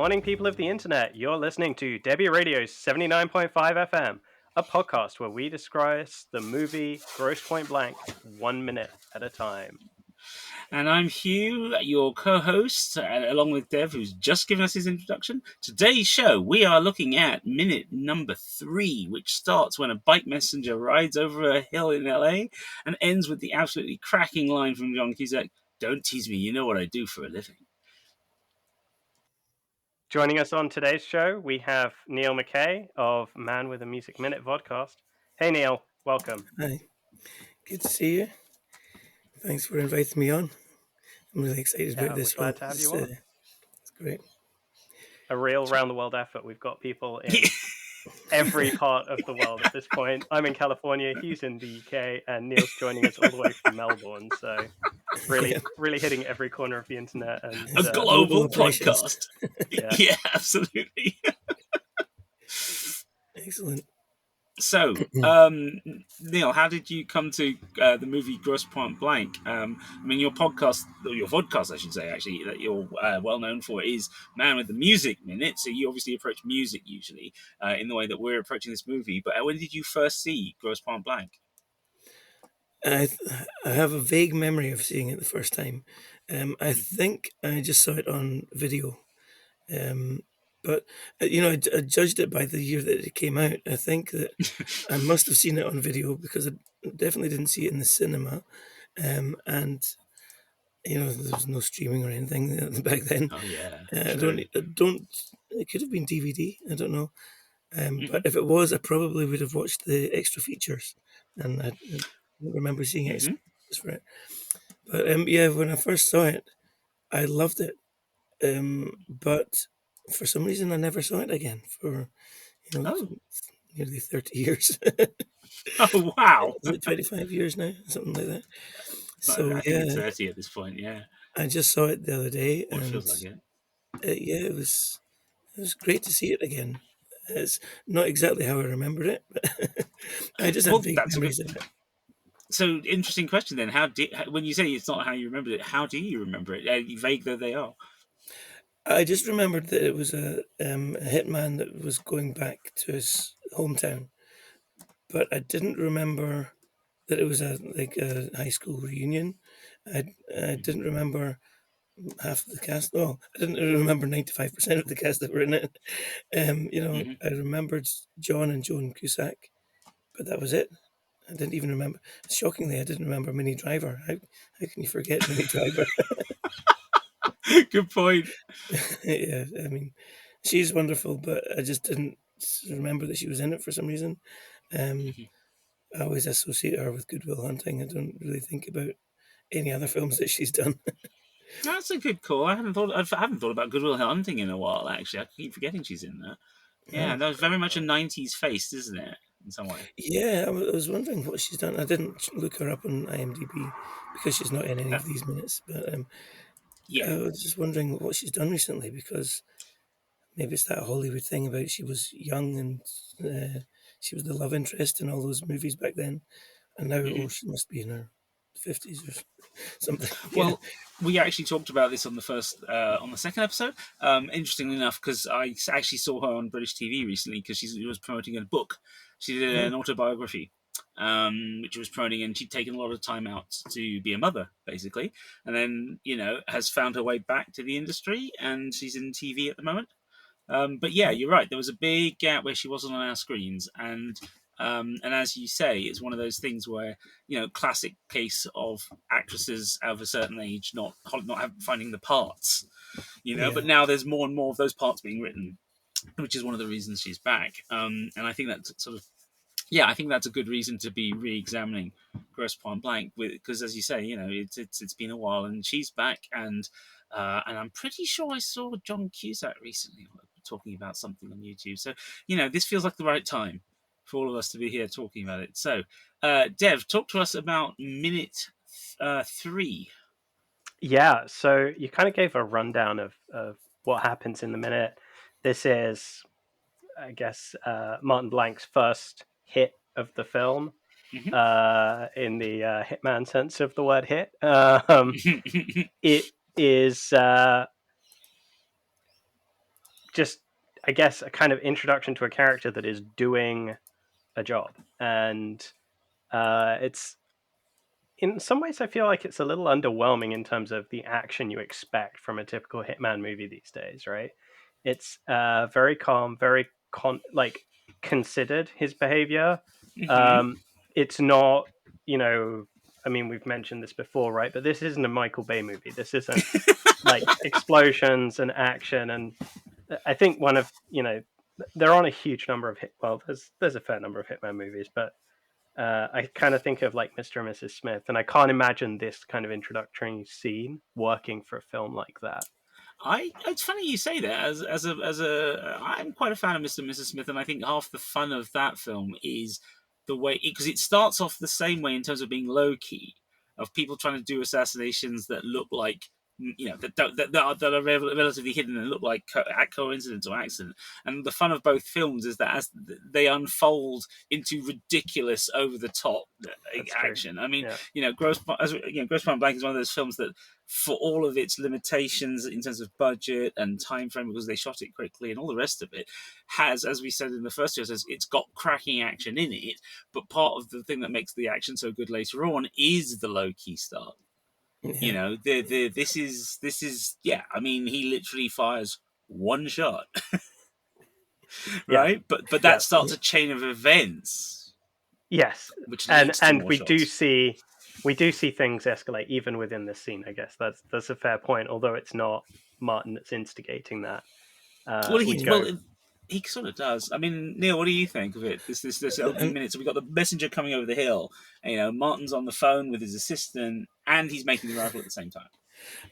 morning, people of the internet. You're listening to Debi Radio's 79.5 FM, a podcast where we discuss the movie Grosse Point Blank 1 minute at a time. And I'm Hugh, your co-host, along with Dev, who's just given us his introduction. Today's show, we are looking at minute number 3, which starts when a bike messenger rides over a hill in LA and ends with the absolutely cracking line from John Cusack, "Don't tease me, you know what I do for a living." Joining us on today's show, we have Neil McKay of Man with a Music Minute podcast. Hey Neil, welcome. Hi, good to see you. Thanks for inviting me on. I'm really excited about this. We're glad to have you on. It's great. A real round-the-world effort. We've got people in every part of the world at this point. I'm in California, Hugh's in the UK, and Neil's joining us all the way from Melbourne. So really hitting every corner of the internet. And a global podcast. Yeah, absolutely. Excellent. So, Neil, how did you come to the movie Grosse Point Blank? I mean, your podcast, I should say, actually, that you're well known for is Man with the Music Minute. So you obviously approach music usually in the way that we're approaching this movie. But when did you first see Grosse Point Blank? I have a vague memory of seeing it the first time. I think I just saw it on video. But, I judged it by the year that it came out. I think that I must have seen it on video because I definitely didn't see it in the cinema. And, there was no streaming or anything back then. Oh, yeah. It could have been DVD. I don't know. But if it was, I probably would have watched the extra features. And I don't remember seeing extras for it. But, when I first saw it, I loved it. But for some reason, I never saw it again for, nearly 30 years. Oh, wow. 25 years now, something like that. So I think it's 30 at this point, yeah. I just saw it the other day. It feels like it. It was great to see it again. It's not exactly how I remembered it, but I just have big memories of it. So, interesting question then. When you say it's not how you remembered it, how do you remember it? Vague though they are. I just remembered that it was a hitman that was going back to his hometown, but I didn't remember that it was a high school reunion. I didn't remember half of the cast. Oh, I didn't remember 95% of the cast that were in it. I remembered John and Joan Cusack, but that was it. I didn't even remember. Shockingly, I didn't remember Minnie Driver. How can you forget Minnie Driver? Good point. Yeah, I mean, she's wonderful, but I just didn't remember that she was in it for some reason. I always associate her with Good Will Hunting. I don't really think about any other films that she's done. That's a good call. I haven't thought about Good Will Hunting in a while. Actually, I keep forgetting she's in that. Yeah, that was very much a '90s face, isn't it? In some way. Yeah, I was wondering what she's done. I didn't look her up on IMDb because she's not in any of these minutes. But I was just wondering what she's done recently because maybe it's that Hollywood thing about she was young and she was the love interest in all those movies back then, and now she must be in her 50s or something. Well, we actually talked about this on the second episode. Interestingly enough, because I actually saw her on British TV recently because she was promoting a book. She did an autobiography, which she was promoting, and she'd taken a lot of time out to be a mother, basically, and then has found her way back to the industry, and she's in TV at the moment. But yeah, you're right. There was a big gap where she wasn't on our screens, and as you say, it's one of those things where classic case of actresses of a certain age not finding the parts, But now there's more and more of those parts being written, which is one of the reasons she's back. And I think that's I think that's a good reason to be re-examining Grosse Point Blank, because as you say, it's been a while, and she's back, and I'm pretty sure I saw John Cusack recently talking about something on YouTube. So this feels like the right time for all of us to be here talking about it. So, Dev, talk to us about minute 3. Yeah, so you kind of gave a rundown of what happens in the minute. This is, I guess, Martin Blank's first hit of the film, in the hitman sense of the word hit. It is just, I guess, a kind of introduction to a character that is doing a job, and it's in some ways I feel like it's a little underwhelming in terms of the action you expect from a typical Hitman movie these days, right? It's very calm, very like considered his behavior. Hmm. Um, it's not, you know, I mean, we've mentioned this before, right? But this isn't a Michael Bay movie. This isn't like explosions and action. And I think one of, there aren't a huge number of well, there's a fair number of Hitman movies, but I kind of think of like Mr. and Mrs. Smith, and I can't imagine this kind of introductory scene working for a film like that. It's funny you say that. I'm quite a fan of Mr. and Mrs. Smith, and I think half the fun of that film is the way, because it starts off the same way in terms of being low key, of people trying to do assassinations that look like, that are relatively hidden and look like coincidence or accident. And the fun of both films is that as they unfold into ridiculous, over the top That's true. action. I mean, Yeah. Grosse Point Blank is one of those films that, for all of its limitations in terms of budget and time frame, because they shot it quickly and all the rest of it, has, as we said in the first episode, it's got cracking action in it. But part of the thing that makes the action so good later on is the low key start. Yeah. This is yeah. I mean, he literally fires one shot, Yeah. right? But that Yeah. starts a chain of events, Yes. which And leads to and more we do shots. see things escalate even within this scene. I guess that's a fair point. Although it's not Martin that's instigating that. Well, We go. he sort of does. I mean, Neil, what do you think of it? This opening And minute. So we got the messenger coming over the hill. And, Martin's on the phone with his assistant, and he's making the rifle at the same time.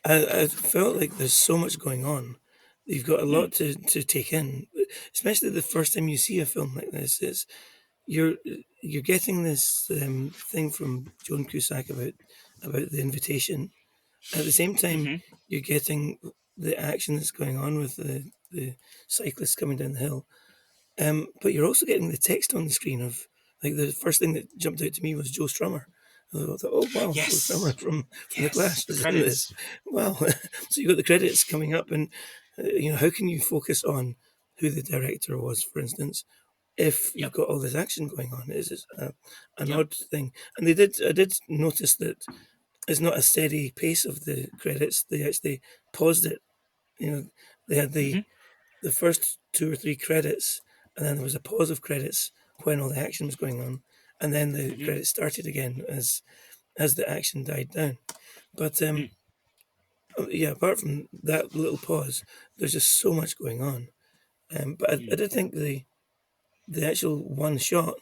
I felt like there's so much going on. You've got a Mm. lot to take in, especially the first time you see a film like this. Is you're you're getting this thing from Joan Cusack about the invitation. At the same time, Hmm. you're getting the action that's going on with the cyclists coming down the hill. But you're also getting the text on the screen of, like, the first thing that jumped out to me was Joe Strummer. I thought, oh wow, Joe Strummer Yes, from the yes, Clash the is in this. credits. Wow, so you got the credits coming up, and how can you focus on who the director was, for instance, if you've Yep, got all this action going on? Is an yep. odd thing. And I did notice that it's not a steady pace of the credits. They actually paused it. They had Hmm. the first two or three credits, and then there was a pause of credits when all the action was going on, and then the Hmm. credits started again as the action died down. But Mm. yeah, apart from that little pause, there's just so much going on. But I Mm. did think the actual one shot.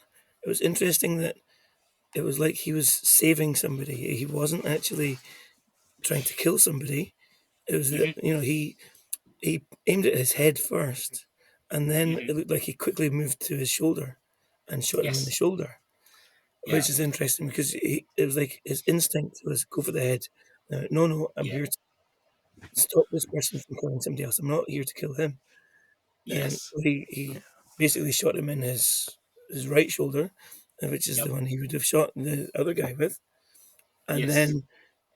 It was interesting that it was like he was saving somebody. He wasn't actually trying to kill somebody. It was that Hmm. he aimed at his head first, and then Hmm. it looked like he quickly moved to his shoulder and shot him in the Yes, shoulder, yeah. which is interesting because it was like his instinct was go for the head. No, no, I'm Yeah. here to stop this person from killing somebody else. I'm not here to kill him. And Yes. he basically shot him in his right shoulder, which is Yep. the one he would have shot the other guy with. And Yes. then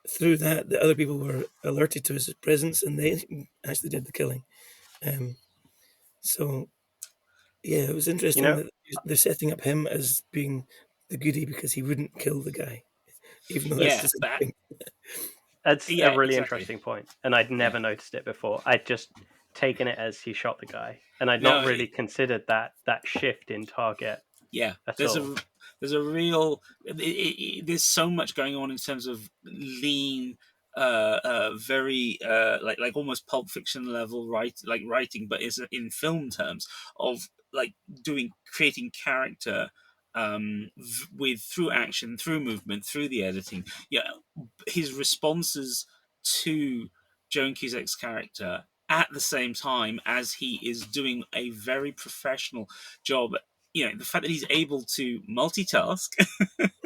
through that, the other people were alerted to his presence, and they actually did the killing. Um, so yeah, it was You interesting know, that they're setting up him as being the goody because he wouldn't kill the guy, even though that's Yeah, the same but thing. that's a yeah, really exactly. interesting point, and I'd Yeah. never noticed it before. I'd just taken it as he shot the guy, and I'd not No, really considered that shift in target yeah. at all. There's a real there's so much going on in terms of lean, very like almost Pulp Fiction level writing, but is in film terms of like creating character, with through action, through movement, through the editing. Yeah, his responses to Joan Cusack's character at the same time as he is doing a very professional job. The fact that he's able to multitask,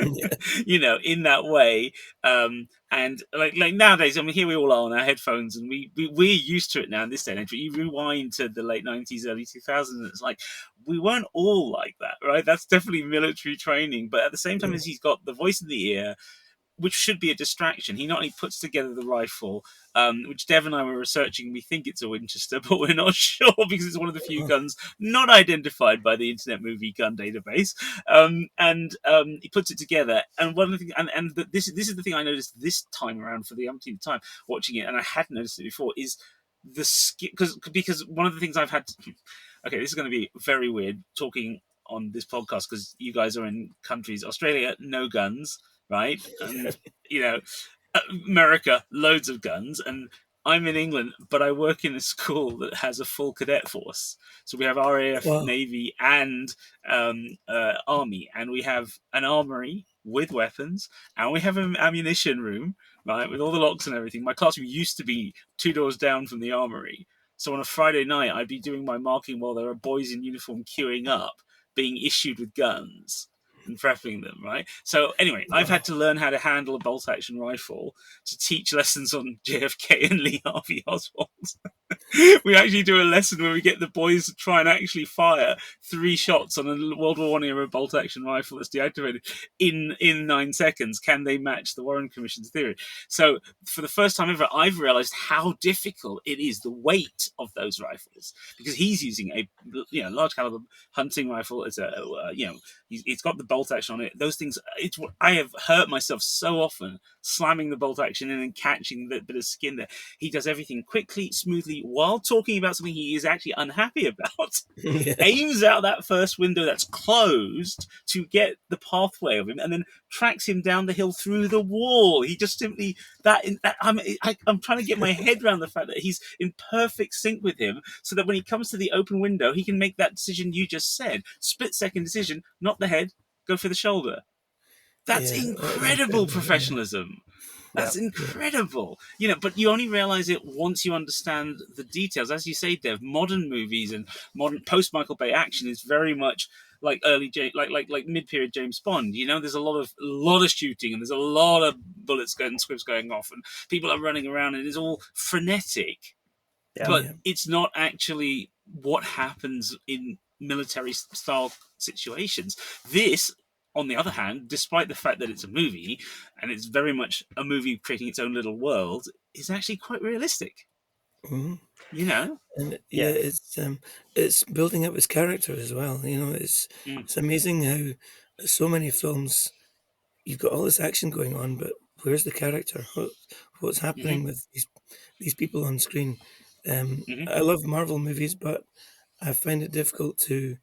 Yeah, in that way, and like nowadays, I mean, here we all are on our headphones, and we're used to it now in this day and age. But you rewind to the late '90s, early 2000s, it's like we weren't all like that, right? That's definitely military training, but at the same time yeah, as he's got the voice in the ear, which should be a distraction. He not only puts together the rifle, which Dev and I were researching. We think it's a Winchester, but we're not sure because it's one of the few guns not identified by the Internet Movie Gun Database. And he puts it together. And one of the things, this is the thing I noticed this time around for the umpteenth time watching it, and I hadn't noticed it before, is the skill. Because one of the things I've had. Okay, this is going to be very weird talking on this podcast because you guys are in countries, Australia, no guns, right? And, America, loads of guns. And I'm in England, but I work in a school that has a full cadet force. So we have RAF, Wow. Navy, and Army. And we have an armory with weapons, and we have an ammunition room, right, with all the locks and everything. My classroom used to be 2 doors down from the armory. So on a Friday night, I'd be doing my marking while there are boys in uniform queuing up, being issued with guns and prepping them, right? So anyway, I've had to learn how to handle a bolt-action rifle to teach lessons on JFK and Lee Harvey Oswald. We actually do a lesson where we get the boys to try and actually fire 3 shots on a World War I era bolt-action rifle that's deactivated in 9 seconds. Can they match the Warren Commission's theory? So for the first time ever, I've realized how difficult it is, the weight of those rifles, because he's using a large caliber hunting rifle. It's it's got the bolt action on it. Those things, I have hurt myself so often slamming the bolt action in and catching the bit of skin there. He does everything quickly, smoothly, while talking about something he is actually unhappy about. Yeah. Aims out that first window that's closed to get the pathway of him, and then tracks him down the hill through the wall. He just simply I'm trying to get my head around the fact that he's in perfect sync with him, so that when he comes to the open window, he can make that decision you just said, split-second decision, not the head, go for the shoulder. That's incredible professionalism. That's incredible. But you only realize it once you understand the details. As you say, Dev, modern movies and modern post-Michael Bay action is very much like early, like mid-period James Bond. There's a lot of shooting, and there's a lot of bullets and squibs going off, and people are running around, and it's all frenetic. Yeah. But it's not actually what happens in military-style situations. This, on the other hand, despite the fact that it's a movie, and it's very much a movie creating its own little world, is actually quite realistic. Mm-hmm. And it's building up his character as well. It's amazing how so many films you've got all this action going on, but where's the character? What's happening with these people on screen? I love Marvel movies, but I find it difficult to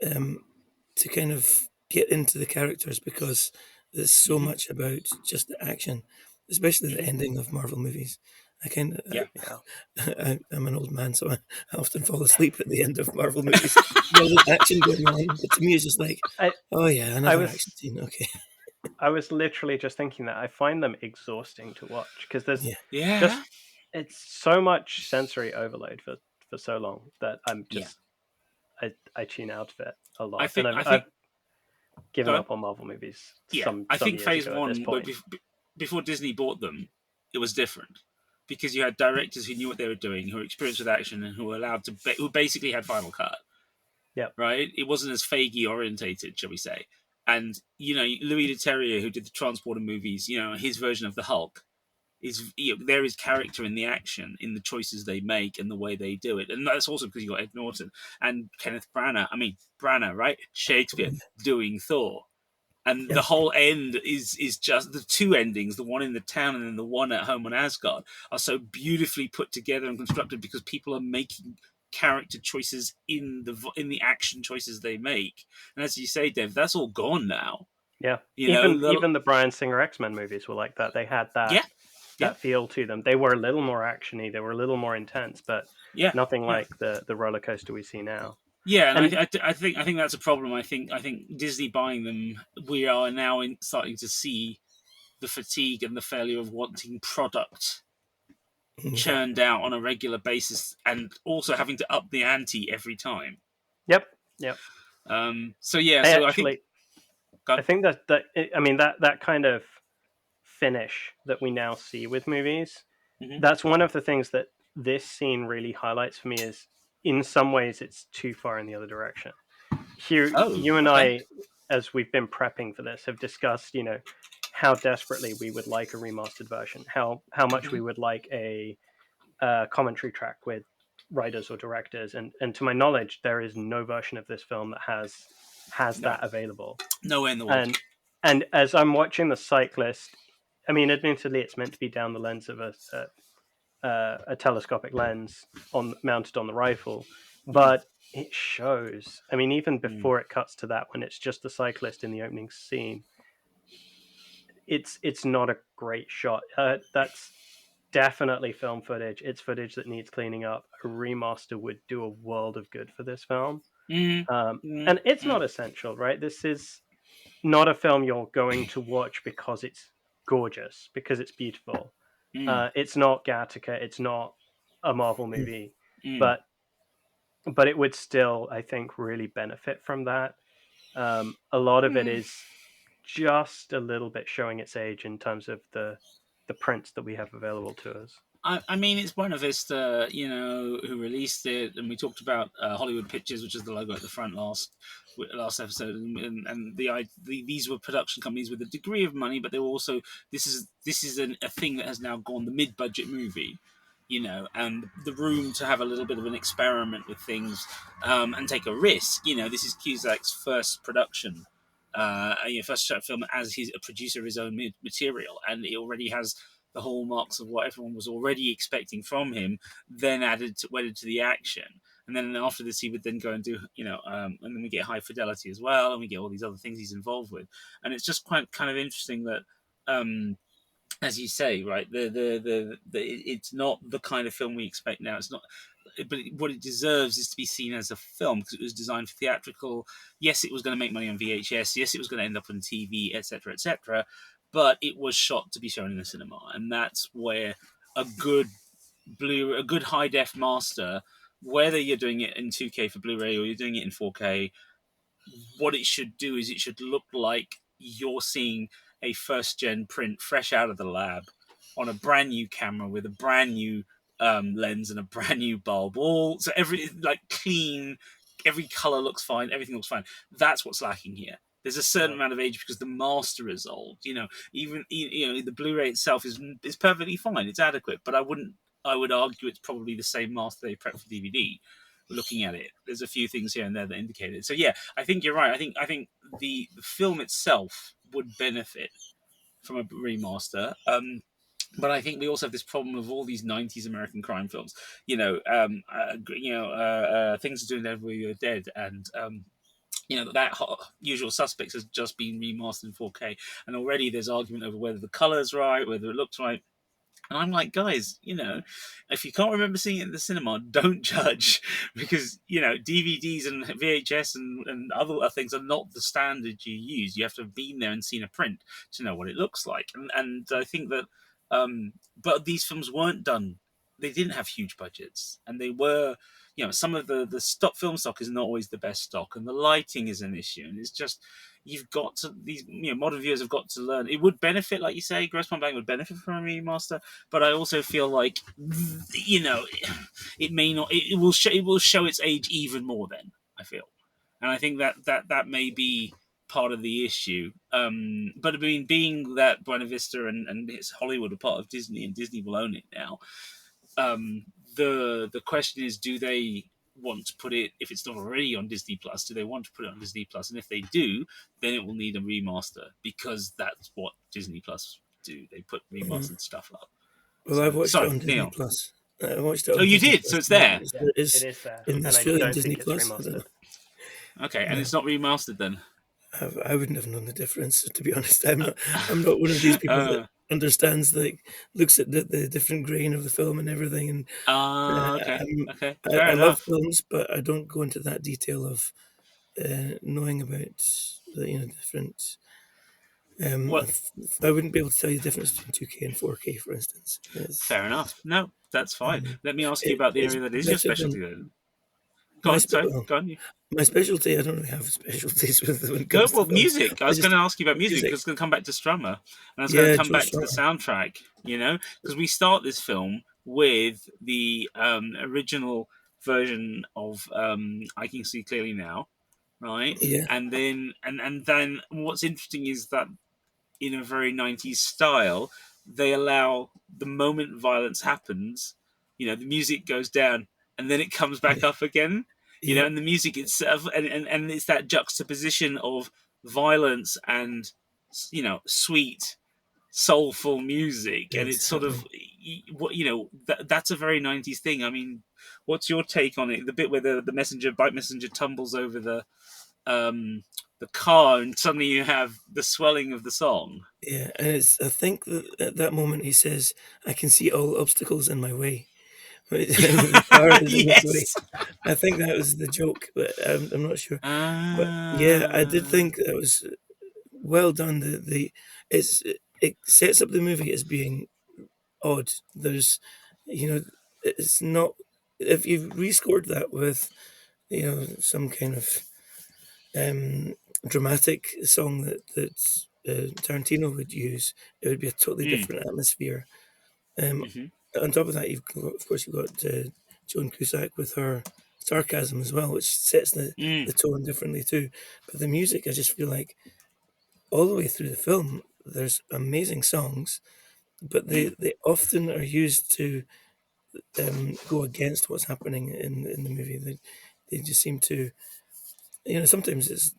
kind of get into the characters because there's so much about just the action, especially the ending of Marvel movies. I'm an old man, so I often fall asleep at the end of Marvel movies. There's all this action going on, but to me, it's just like, another action scene. Okay. I was literally just thinking that I find them exhausting to watch because there's it's so much sensory overload for so long that I'm just I tune out of it a lot. I've given up on Marvel movies. I think Phase ago 1, before Disney bought them, it was different because you had directors who knew what they were doing, who were experienced with action, and who were allowed to, who basically had final cut. Yeah. Right. It wasn't as Feige orientated, shall we say? And Louis Leterrier, who did the Transporter movies, his version of the Hulk is there is character in the action, in the choices they make, and the way they do it, and that's also because you got Ed Norton and Kenneth Branagh. Branagh, right? Shakespeare doing Thor. And the whole end is just the 2 endings, the one in the town and then the one at home on Asgard, are so beautifully put together and constructed because people are making character choices in the action choices they make. And as you say, Dev, that's all gone now. Yeah. Even the Bryan Singer X-Men movies were like that. They had that feel to them. They were a little more actiony, they were a little more intense, but nothing like the roller coaster we see now. Yeah, and I think that's a problem. I think Disney buying them, we are now starting to see the fatigue and the failure of wanting product churned out on a regular basis, and also having to up the ante every time. Yep. I think that kind of finish that we now see with movies. That's one of the things that this scene really highlights for me. Is in some ways it's too far in the other direction. Hugh, you and I, as we've been prepping for this, have discussed, how desperately we would like a remastered version, how much we would like a commentary track with writers or directors, and to my knowledge, there is no version of this film that has No, that available. nowhere in the world. And as I'm watching the cyclist, I mean, admittedly, it's meant to be down the lens of a telescopic lens mounted on the rifle, but it shows. I mean, even before it cuts to that, when it's just the cyclist in the opening scene, it's not a great shot. That's definitely film footage. It's footage that needs cleaning up. A remaster would do a world of good for this film. And it's not essential, right? This is not a film you're going to watch because it's gorgeous, because it's beautiful. It's not Gattaca. It's not a Marvel movie, but it would still, I think, really benefit from that. A lot of it is just a little bit showing its age in terms of the prints that we have available to us. I mean, it's Buena Vista, who released it, and we talked about Hollywood Pictures, which is the logo at the front last episode, and these were production companies with a degree of money, but they were also this is a thing that has now gone the mid-budget movie, and the room to have a little bit of an experiment with things and take a risk. This is Cusack's first production. First short film as he's a producer of his own material, and he already has the hallmarks of what everyone was already expecting from him, then wedded to the action. And then after this, he would then go and do, and then we get High Fidelity as well, and we get all these other things he's involved with. And it's just quite kind of interesting that, as you say, right, it's not the kind of film we expect now. It's not, but what it deserves is to be seen as a film because it was designed for theatrical. Yes, it was going to make money on VHS. Yes, it was going to end up on TV, etc., etc. But it was shot to be shown in the cinema, and that's where a good high def master, whether you're doing it in 2K for Blu-ray or you're doing it in 4K, what it should do is it should look like you're seeing a first gen print fresh out of the lab on a brand new camera with a brand new lens and a brand new bulb. So every clean, every color looks fine, everything looks fine. That's what's lacking here. There's a certain amount of age because the master is old. Even the Blu-ray itself is perfectly fine. It's adequate, but I would argue it's probably the same master they prepped for DVD. Looking at it, there's a few things here and there that indicate it. So yeah, I think you're right. I think the film itself would benefit from a remaster. But I think we also have this problem of all these '90s American crime films. Things are doing everywhere you're dead, and that Usual Suspects has just been remastered in 4K, and already there's argument over whether the color's right, whether it looks right. And I'm like, guys, if you can't remember seeing it in the cinema, don't judge because, DVDs and VHS and other things are not the standard you use. You have to have been there and seen a print to know what it looks like. And I think that, but these films weren't done. They didn't have huge budgets and they were, some of the stock film stock is not always the best stock and the lighting is an issue. And it's just, you've got to these modern viewers have got to learn. It would benefit, like you say, Grosse Pointe would benefit from a remaster, but I also feel like it may not. It will show its age even more. Then I feel, and I think that may be part of the issue. But I mean, being that Buena Vista and it's Hollywood are part of Disney and Disney will own it now. The question is, do they want to put it, if it's not already on Disney Plus, do they want to put it on Disney Plus? And if they do, then it will need a remaster because that's what Disney Plus do. They put remastered stuff up. Well, I've watched it on Disney Plus. I watched it on you Disney did? Plus. So it's there? It is there. In And Australian I don't Disney think it's Plus. remastered. Okay, and it's not remastered then? I wouldn't have known the difference, to be honest. I'm not one of these people that understands, looks at the different grain of the film and everything. And okay. I love films, but I don't go into that detail of knowing about the different. I wouldn't be able to tell you the difference between 2K and 4K, for instance. Fair enough. No, that's fine. Let me ask you about the area that is your specialty then. Go on. My specialty, I don't really have specialties when it No, comes to well, films. music. I was going to ask you about music because I was going to come back to Strummer and I was going to come back to the soundtrack, because we start this film with the original version of I Can See Clearly Now, right? Yeah. And then and then what's interesting is that in a very 90s style. They allow the moment violence happens, the music goes down and then it comes back Yeah, up again, yeah, and the music itself, and it's that juxtaposition of violence and, sweet, soulful music, and it's sort of exactly. what that's a very 90s thing. I mean, what's your take on it? The bit where the messenger bike messenger tumbles over um the car, and suddenly you have the swelling of the song. Yeah, and it's. I think that at that moment he says, "I can see all obstacles in my way." The car is in his way. Yes. I think that was the joke, but I'm not sure. But yeah, I did Ah. think that was well done. It's it sets up the movie as being odd. There's, you know, it's not. If you've rescored that with, some kind of um, dramatic song that Tarantino would use, it would be a totally Mm, different atmosphere. Um, hmm. on top of that, of course, you've got Joan Cusack with her sarcasm as well, which sets Mm, the tone differently too. But the music, I just feel like all the way through the film, there's amazing songs, but mm, they often are used to go against what's happening in the movie. They just seem to, sometimes it's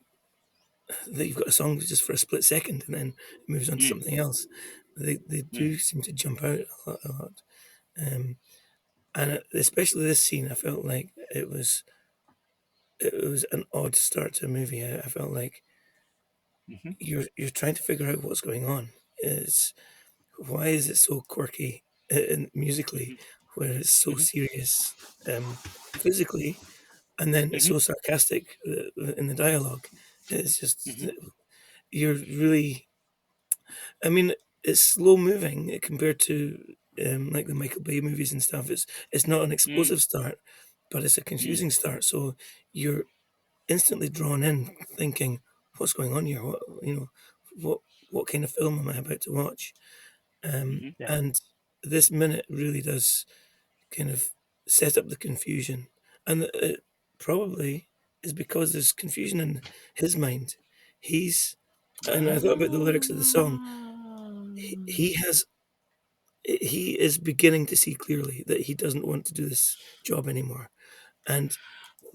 that you've got a song just for a split second and then it moves on to mm, something else. They mm, do seem to jump out a lot. A lot. And especially this scene, I felt like it was an odd start to a movie. I felt like hmm, you're trying to figure out what's going on. Is Why is it so quirky and musically, hmm, where it's so hmm, serious physically, and then it's hmm, so sarcastic in the dialogue. It's just hmm, you're really. I mean, it's slow moving compared to like the Michael Bay movies and stuff. It's not an mm, explosive start, but it's a mm, confusing start. So you're instantly drawn in, thinking, "What's going on here? What what kind of film am I about to watch?" hmm, Yeah. And this minute really does kind of set up the confusion, and it probably is because there's confusion in his mind. He's and I thought about the lyrics of the song. He has he is beginning to see clearly that he doesn't want to do this job anymore, and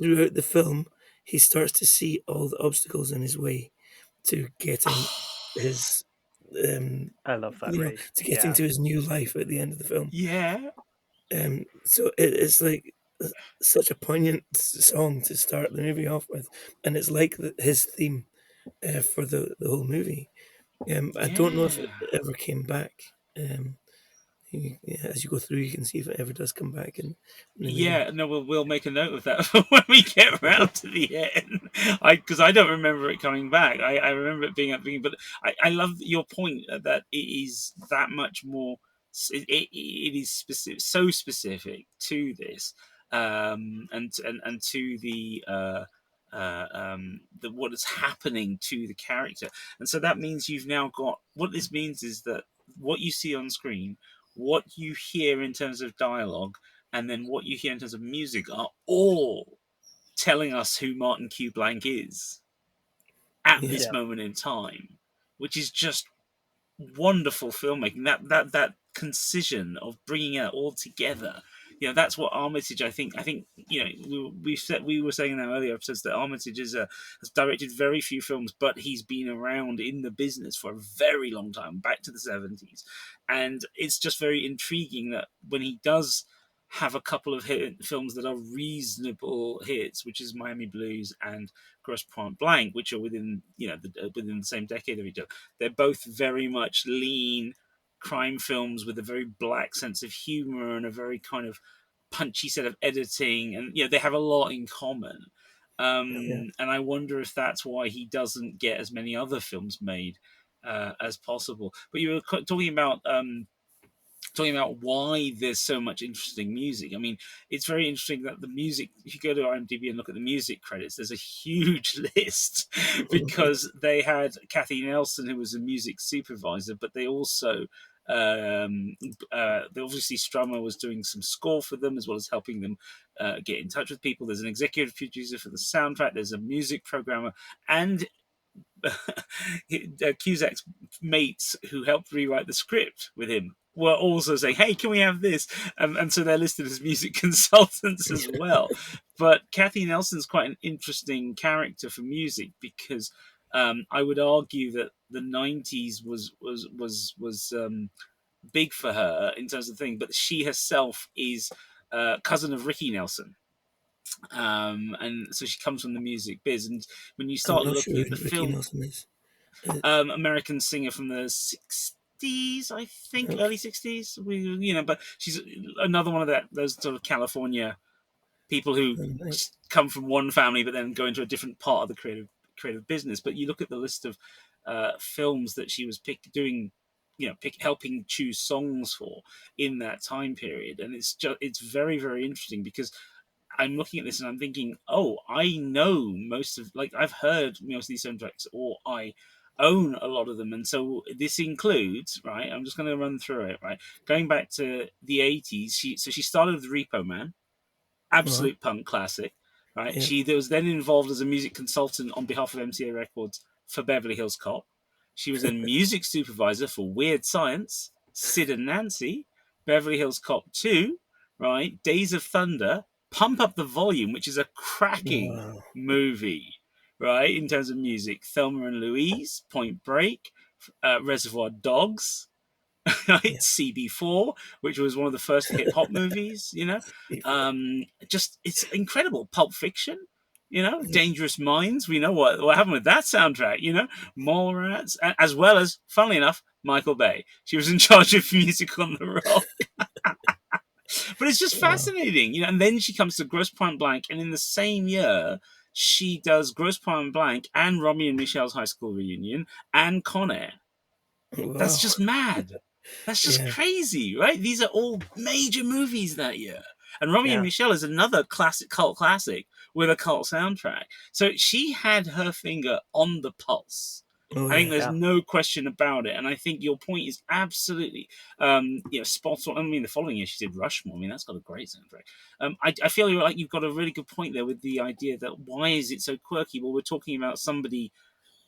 throughout the film, he starts to see all the obstacles in his way to getting his, um, I love that race. to getting Yeah. to his new life at the end of the film. yeah, So it's like such a poignant song to start the movie off with, and it's like his theme for the whole movie. I don't know if it yeah. ever came back. As you go through, you can see if it ever does come back in the movie. Yeah, no, we'll make a note of that for when we get around to the end. Because I don't remember it coming back. I remember it being at the beginning, but I love your point that it is that much more. It is specific, so specific to this, and to the what is happening to the character, and so that means you've now got what this means is that what you see on screen, what you hear in terms of dialogue, and then what you hear in terms of music are all telling us who Martin Q. Blank is at Yeah, this Yeah. moment in time, which is just wonderful filmmaking. That concision of bringing it all together. That's what Armitage. I think we were saying in our earlier episodes that Armitage has directed very few films, but he's been around in the business for a very long time, back to the 70s, and it's just very intriguing that when he does have a couple of films that are reasonable hits, which is Miami Blues and Grosse Point Blank, which are within the same decade of each other. They're both very much lean crime films with a very black sense of humor and a very kind of punchy set of editing, and they have a lot in common. yeah, And I wonder if that's why he doesn't get as many other films made as possible. But you were talking about why there's so much interesting music. I mean, it's very interesting that the music, if you go to IMDb and look at the music credits, there's a huge list because they had Kathy Nelson, who was a music supervisor, but they also, obviously, Strummer was doing some score for them as well as helping them get in touch with people. There's an executive producer for the soundtrack, there's a music programmer, and Cusack's mates who helped rewrite the script with him were also saying, "Hey, can we have this?" And so they're listed as music consultants as well. But Kathy Nelson's quite an interesting character for music because I would argue that the '90s was big for her in terms of thing, but she herself is cousin of Ricky Nelson. And so she comes from the music biz. And when you I'm start not sure looking at who the Ricky film, Nelson is. Uh, American singer from the '60s, I think, okay. early '60s. But she's another one of those sort of California people who Right. come from one family but then go into a different part of the creative business. But you look at the list of films that she was doing, helping choose songs for in that time period, and it's very very interesting because I'm looking at this and I'm thinking, oh, I know most of, like, I've heard most of these soundtracks, or I own a lot of them. And so this includes, right, I'm just going to run through it, right? Going back to the 80s, she started with Repo Man, Uh-huh. absolute punk classic, right? Yeah. She was then involved as a music consultant on behalf of MCA Records for Beverly Hills Cop. She was a music supervisor for Weird Science, Sid and Nancy, Beverly Hills Cop 2, right? Days of Thunder, Pump Up the Volume, which is a cracking Wow. movie, right? In terms of music, Thelma and Louise, Point Break, Reservoir Dogs, Yeah. CB4, which was one of the first hip hop movies, Before. just it's incredible. Pulp Fiction, Yeah. Dangerous Minds. We know what happened with that soundtrack, Mallrats, as well as, funnily enough, Michael Bay. She was in charge of music on the rock. But it's just Wow. fascinating, And then she comes to Grosse Point Blank, and in the same year, she does Grosse Point Blank and Romy and Michelle's high school reunion and Con Air. That's Wow. just mad. That's just Yeah. crazy, right? These are all major movies that year. And Romy and Yeah. Michelle is another cult classic with a cult soundtrack. So she had her finger on the pulse. Oh I think yeah. there's Yeah. no question about it. And I think your point is absolutely spot on. I mean, the following year she did Rushmore. I mean, that's got a great soundtrack. I feel like you've got a really good point there with the idea that why is it so quirky? Well, we're talking about somebody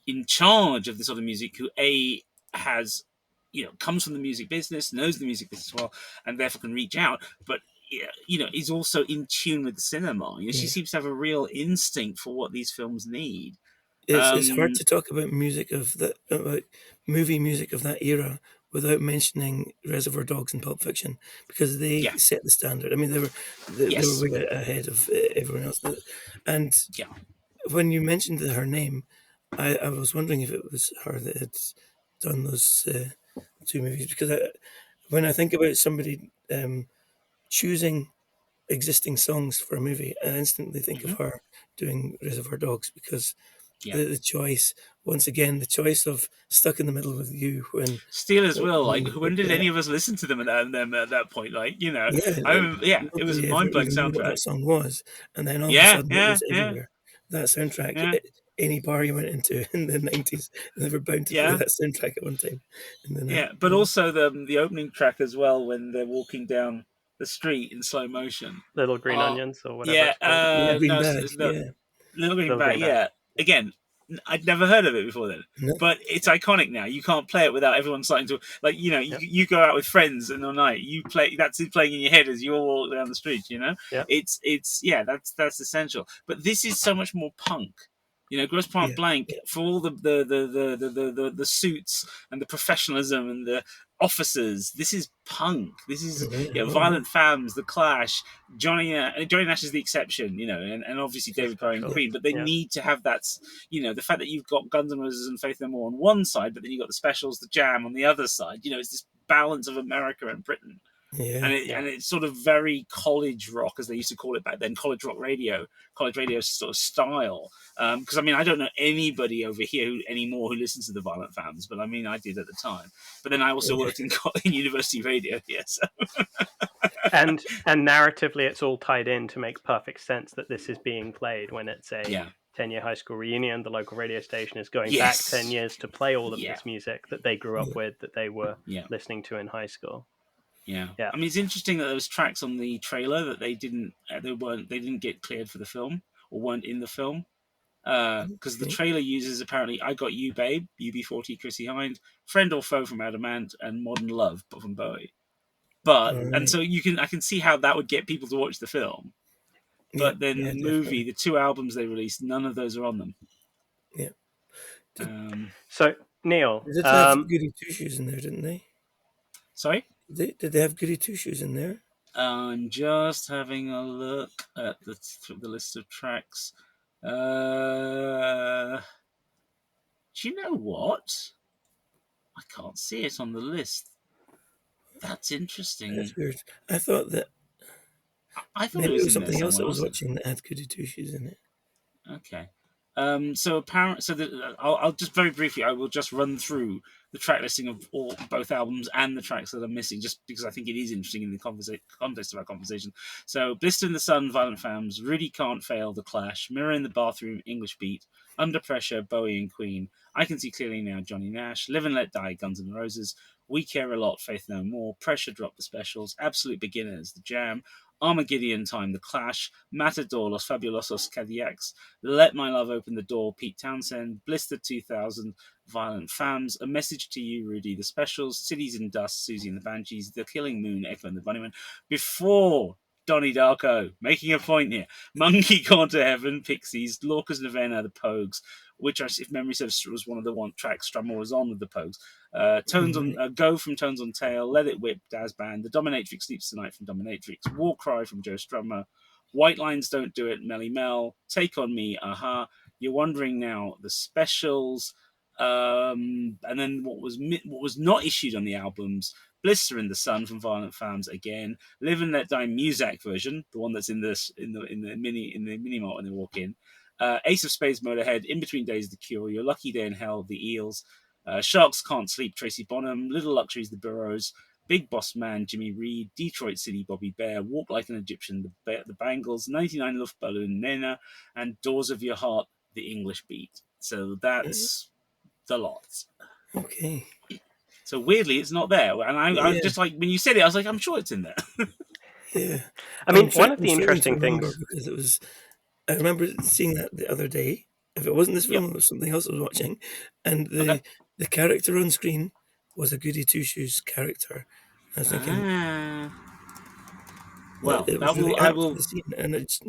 in charge of this sort of music who has comes from the music business, knows the music business well, and therefore can reach out, but is also in tune with the cinema. She Yeah. seems to have a real instinct for what these films need. It's hard um to talk about music of that, about movie music of that era without mentioning Reservoir Dogs and Pulp Fiction, because they yeah, set the standard. I mean, they were yes, way ahead of everyone else. And yeah, when you mentioned her name, I was wondering if it was her that had done those two movies, because when I think about somebody choosing existing songs for a movie, I instantly think of hmm, her doing Reservoir Dogs, because yeah. the choice, once again, the choice of Stuck in the Middle with You, Still as well, like, when did yeah, any of us listen to them at that point? Like, yeah, I remember, yeah, it was a nobody ever mind-blowing even knew what soundtrack. that song was, and then all of a Yeah, sudden it yeah, was yeah, everywhere. That soundtrack, yeah, any bar you went into in the '90s, they were bound to play yeah. that soundtrack at one time in the night. Yeah, but also the opening track as well when they're walking down the street in slow motion. Little Green Uh, Onions or whatever yeah, it's called. Little Green no, Bag, it's the yeah, Little Green Little Bat. Green Bag. Yeah, again, I'd never heard of it before then, no, but it's iconic now. You can't play it without everyone starting to, like, Yep. you go out with friends and all night you play that's it playing in your head as you all walk down the street. Yep. It's yeah, that's essential. But this is so much more punk. Grosse Point yeah, Blank, yeah, for all the suits and the professionalism and the officers. This is punk. This is oh, yeah, Violent Femmes, The Clash, Johnny Nash is the exception, and obviously The David Bowie and yeah, Queen. But they Yeah. need to have that, the fact that you've got Guns N' Roses and Faith No More on one side, but then you've got the Specials, the Jam on the other side. It's this balance of America and Britain. yeah, Yeah. And it's sort of very college rock, as they used to call it back then, college radio sort of style. Because I mean, I don't know anybody over here anymore who listens to the Violent Femmes, but I mean, I did at the time. But then I also yeah, worked in university radio. Yes, And narratively it's all tied in to make perfect sense that this is being played when it's a yeah, 10-year high school reunion. The local radio station is going back 10 yes, years to play all of yeah, this music that they grew up with, that they were yeah. listening to in high school. Yeah, Yeah. I mean, it's interesting that there was tracks on the trailer that they didn't get cleared for the film or weren't in the film. because the Okay. trailer uses apparently "I Got You, Babe," UB40, Chrissy Hind, "Friend or Foe" from Adamant, and "Modern Love" from Bowie. All And right. so I can see how that would get people to watch the film. Yeah. But then Yeah. the movie, Definitely. the two albums they released, none of those are on them. Yeah. Did, Um, So Neil, they did have goody two shoes in there, didn't they? Sorry. Did they have goody two shoes in there? I'm just having a look at the list of tracks. Uh, do you know what? I can't see it on the list. That's That's interesting. weird. I thought that I thought it maybe it was was in there something else I somewhere. was Was it? watching that had goody two shoes in it. Okay. So apparent. I'll just very briefly. I will just run through the track listing of both albums and the tracks that are missing, just because I think it is interesting in the context of our conversation. So, "Blister in the Sun," Violent Femmes, "Really Can't Fail," The Clash, "Mirror in the Bathroom," English Beat, "Under Pressure," Bowie and Queen, "I Can See Clearly Now," Johnny Nash, "Live and Let Die," Guns N' Roses, "We Care a Lot," Faith No More, "Pressure Drop," The Specials, "Absolute Beginners," The Jam, "Armageddon Time," The Clash, "Matador," Los Fabulosos Cadillacs, "Let My Love Open the Door," Pete Townsend, "Blister 2000," Violent Femmes, "A Message to You," Rudy, The Specials, "Cities in Dust," Susie and the Banshees, "The Killing Moon," Echo and the Bunnymen, before Donnie Darko, making a point here, "Monkey Gone to Heaven," Pixies, "Lorca's Novena," The Pogues, which, if memory serves, was one of the tracks Strummer was on with the Pogues. Tones on Right. Go from Tones on Tail, "Let It Whip," Daz Band, "The Dominatrix Sleeps Tonight" from Dominatrix, "War Cry" from Joe Strummer, "White Lines Don't Do It," Melly Mel, "Take on Me," Aha, "You're Wondering Now," The Specials, and then what was not issued on the albums: "Blister in the Sun" from Violent Femmes again, "Live and Let Die" Muzak version, the one that's in the mini mart when they walk in, "Ace of Spades," Motorhead, "In Between Days," The Cure, "Your Lucky Day in Hell," The Eels, "Sharks Can't Sleep," Tracy Bonham, "Little Luxuries," The Burrows, "Big Boss Man," Jimmy Reed, "Detroit City," Bobby Bear, "Walk Like an Egyptian," the Bangles, "99 Luftballon," Nena, and "Doors of Your Heart," The English Beat. So that's the lot. Okay. So weirdly, it's not there. And I Yeah. just like, when you said it, I was like, I'm sure it's in there. Yeah. I mean, one of I'm the struggling to interesting remember things. because it was. I remember seeing that the other day. If it wasn't this Yep. film, it was something else I was watching, and Okay. the character on screen was a Goody Two Shoes character. I was thinking Ah. that Well, it was that really will. I apt for will. the scene, and it just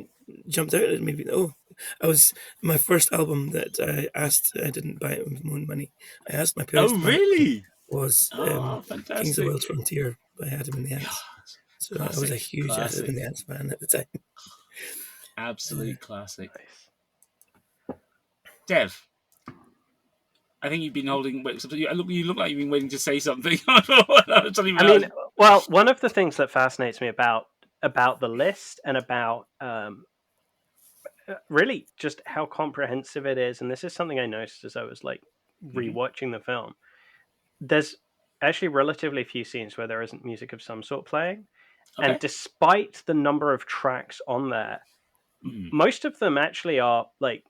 jumped out at me. Oh, I was my first album that I asked. I didn't buy it with my own money. I asked my parents Oh, to buy it for me. really? Was Oh, Kings of the fantastic. Wild Frontier by Adam and the God, Ants. So I was a classic. huge Adam Classic. and the Ants fan at the time. Absolute classic. Nice. Dev, I think you've been holding. Wait, you look like you've been waiting to say something. I don't I know. mean, well, one of the things that fascinates me about the list and about really just how comprehensive it is, and this is something I noticed as I was like Mm-hmm. rewatching the film. There's actually relatively few scenes where there isn't music of some sort playing, and Okay. despite the number of tracks on there, Mm. most of them actually are like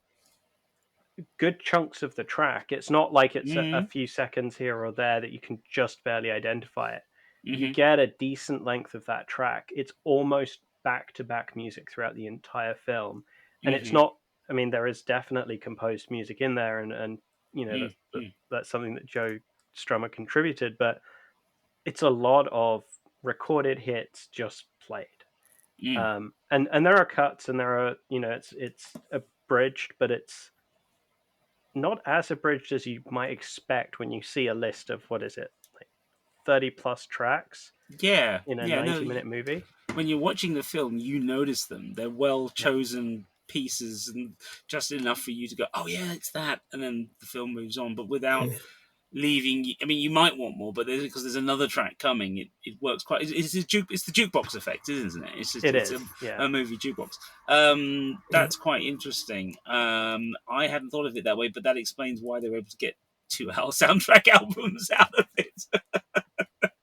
good chunks of the track. It's not like it's a Mm. few seconds here or there that you can just barely identify it. You Mm-hmm. get a decent length of that track. It's almost back to back music throughout the entire film. And it's Mm-hmm. not, I mean, there is definitely composed music in there, and you know, Mm-hmm. that's something that Joe Strummer contributed, but it's a lot of recorded hits just played. Mm. And there are cuts and there are, you know, it's abridged, but it's not as abridged as you might expect when you see a list of what is it, like 30 plus tracks Yeah. in a Yeah. No. 90-minute movie. When you're watching the film, you notice them. They're well Yep. chosen pieces and just enough for you to go, "Oh yeah, it's that," and then the film moves on. But without Yeah. leaving, I mean, you might want more, but because there's another track coming, it works quite. It's the jukebox effect, isn't it? It It's is, yeah. a movie jukebox. Yeah. That's quite interesting. I hadn't thought of it that way, but that explains why they were able to get 2 hour soundtrack albums out of it.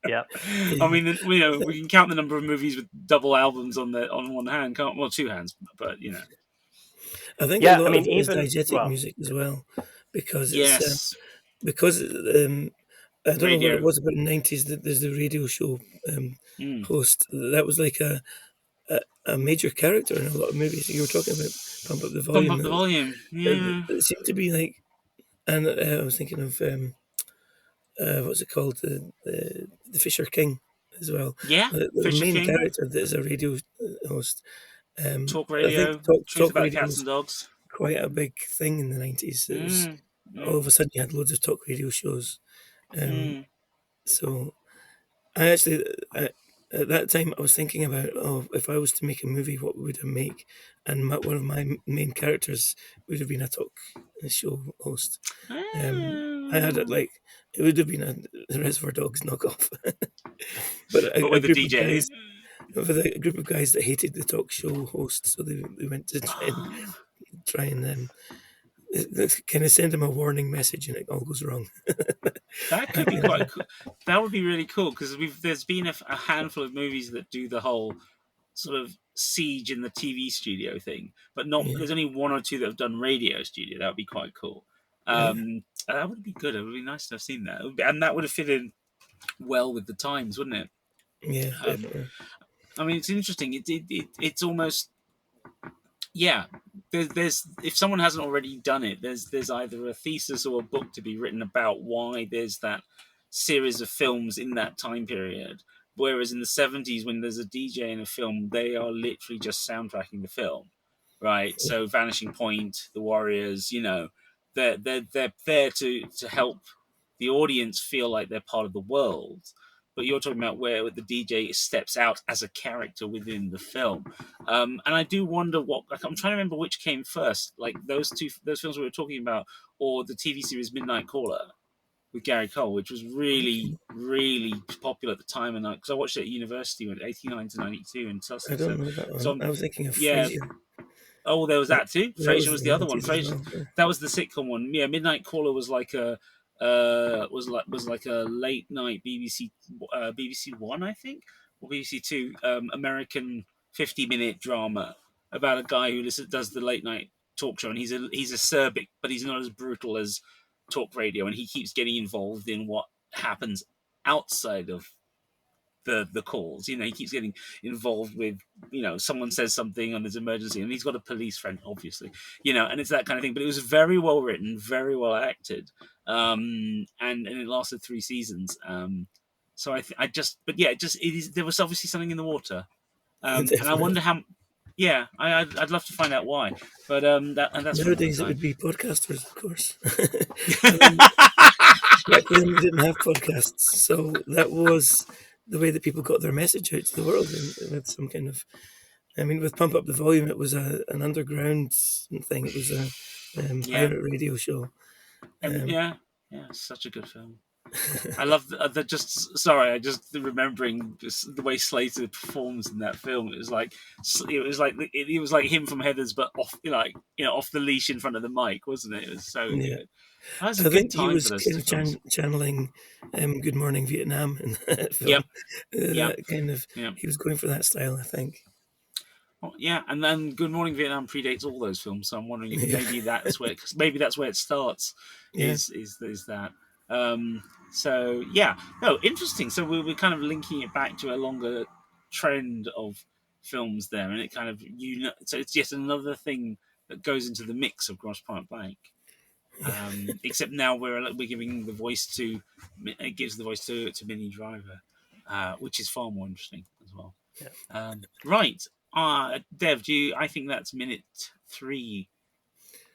Yep. I Yeah. mean, we can count the number of movies with double albums on one hand, can't? Well, two hands, but I think a Yeah, I lot of mean, it is even, diegetic well, music as well, because it's yes, because I don't know what it radio. was about the 90s. That there's the radio show um, Mm, host that was like a major character in a lot of movies. You were talking about Pump Up the Pump Volume. up the volume. Yeah. It seemed to be like, and I was thinking of what's it called, the Fisher King as well. Yeah. The Fisher main King. character that is a radio host. Talk I think radio. Truth talk about radio cats and was dogs. quite a big thing in the 90s. It was Mm. all Mm. of a sudden you had loads of talk radio shows. Um, Mm. so I actually, at that time, I was thinking about, oh, if I was to make a movie, what would I make? And one of my main characters would have been a talk show host. I had it Ah. like, it would have been a Reservoir Dogs knockoff, but But a with the group of DJ. guys, with a group of guys that hated the talk show host, so they went to try and kind of send him a warning message, and it all goes wrong. That could be quite cool. That would be really cool because there's been a handful of movies that do the whole sort of siege in the TV studio thing, but not. Yeah, There's only one or two that have done radio studio. That would be quite cool. yeah, That would be good. It would be nice to have seen that, and that would have fit in well with the times, wouldn't it? yeah, Um, definitely. I mean, it's interesting. It's almost yeah. There's if someone hasn't already done it, there's either a thesis or a book to be written about why there's that series of films in that time period. Whereas in the 70s, when there's a DJ in a film, they are literally just soundtracking the film, right? So Vanishing Point, The Warriors, they're there to help the audience feel like they're part of the world. But you're talking about where the DJ steps out as a character within the film. And I do wonder like, I'm trying to remember which came first, like those films we were talking about, or the TV series Midnight Caller with Gary Cole, which was really, really popular at the time. And because I watched it at university when 89 to 92 and so, I so, don't know that one. so I was thinking of yeah. Frasier. Oh, there was that too. That Frasier was was in the the other one. 90s as Frasier, well. Yeah. that was the sitcom one. Yeah, Midnight Caller was like a was like a late night BBC One, I think, or BBC Two American 50-minute drama about a guy who does the late night talk show, and he's acerbic, but he's not as brutal as talk radio, and he keeps getting involved in what happens outside of the calls. He keeps getting involved with, someone says something and there's an emergency, and he's got a police friend, obviously, and it's that kind of thing. But it was very well written, very well acted, and it lasted 3 seasons. So but yeah, it is. There was obviously something in the water, and I Definitely. wonder how. Yeah, I'd love to find out why, but that's for another Nowadays it time. would be podcasters, of course. I mean, back then we didn't have podcasts, so that was the way that people got their message out to the world, and with some kind of. I mean, with Pump Up the Volume, it was an underground thing. It was a Yeah, pirate radio show. Um, yeah, such a good film. I love the just. Sorry, I just remembering the way Slater performs in that film. It was like him from Heathers, but off, off the leash in front of the mic, wasn't it? It was so yeah, good. That was a I good think he time for was those kind two of films. channeling "Good Morning Vietnam" in that Yep, film. yep, That kind of yep. he was going for that style, I think. Well, yeah, and then Good Morning Vietnam predates all those films, so I'm wondering if Yeah, maybe that's where it starts. yeah, Is that? So yeah, no, interesting. So we're kind of linking it back to a longer trend of films there, and it kind of so it's yet another thing that goes into the mix of Grosse Point Blank. yeah. Except now we're giving the voice to it gives the voice to Minnie Driver, which is far more interesting as well. Yeah. Right. Dev, I think that's minute 3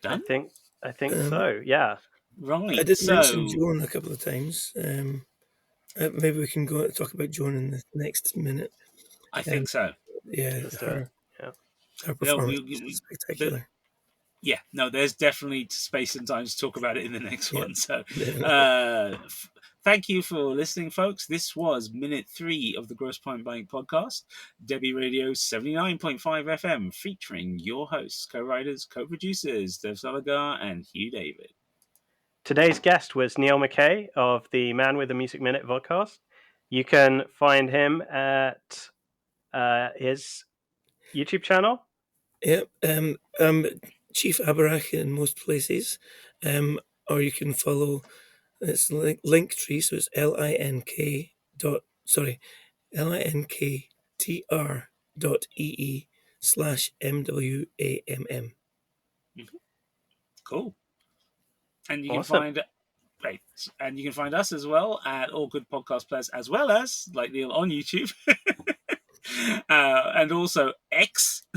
I done. think I think Um, so. Yeah. I Right. did mention So Joan a couple of times. Maybe we can go talk about Joan in the next minute. I Um, think so. yeah, Let's do it. her Yeah. her No, performance was spectacular. yeah. No, there's definitely space and time to talk about it in the next Yeah, one. So, definitely. thank you for listening, folks. This was minute 3 of the Grosse Point Blank podcast, Debi Radio 79.5 FM, featuring your hosts, co-writers, co-producers, Dev Salagar and Hugh David. Today's guest was Neil McKay of the Man with the Music Minute podcast. You can find him at his YouTube channel. Yeah, Chief Abarach in most places, or you can follow. It's Linktree, so it's LINK dot. Sorry, LINKTR debi.ee/MWAMM. Cool. And you can Awesome. find Great. And you can find us as well at all good podcast players, as well as like Neil on YouTube. And also X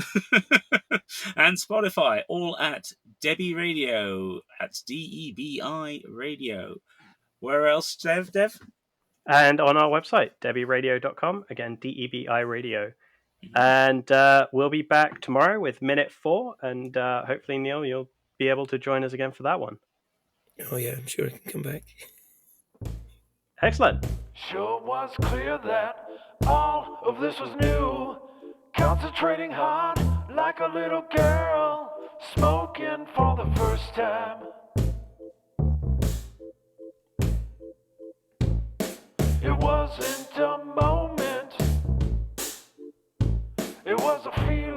and Spotify, all at Debi Radio. That's DEBI Radio. Where else, Dev? And on our website, debiradio.com. Again, DEBI Radio. And we'll be back tomorrow with Minute 4. And hopefully, Neil, you'll be able to join us again for that one. Oh, yeah, I'm sure I can come back. Excellent. Sure was clear that all of this was new. Concentrating hard like a little girl, smoking for the first time. It wasn't a moment, it was a feeling.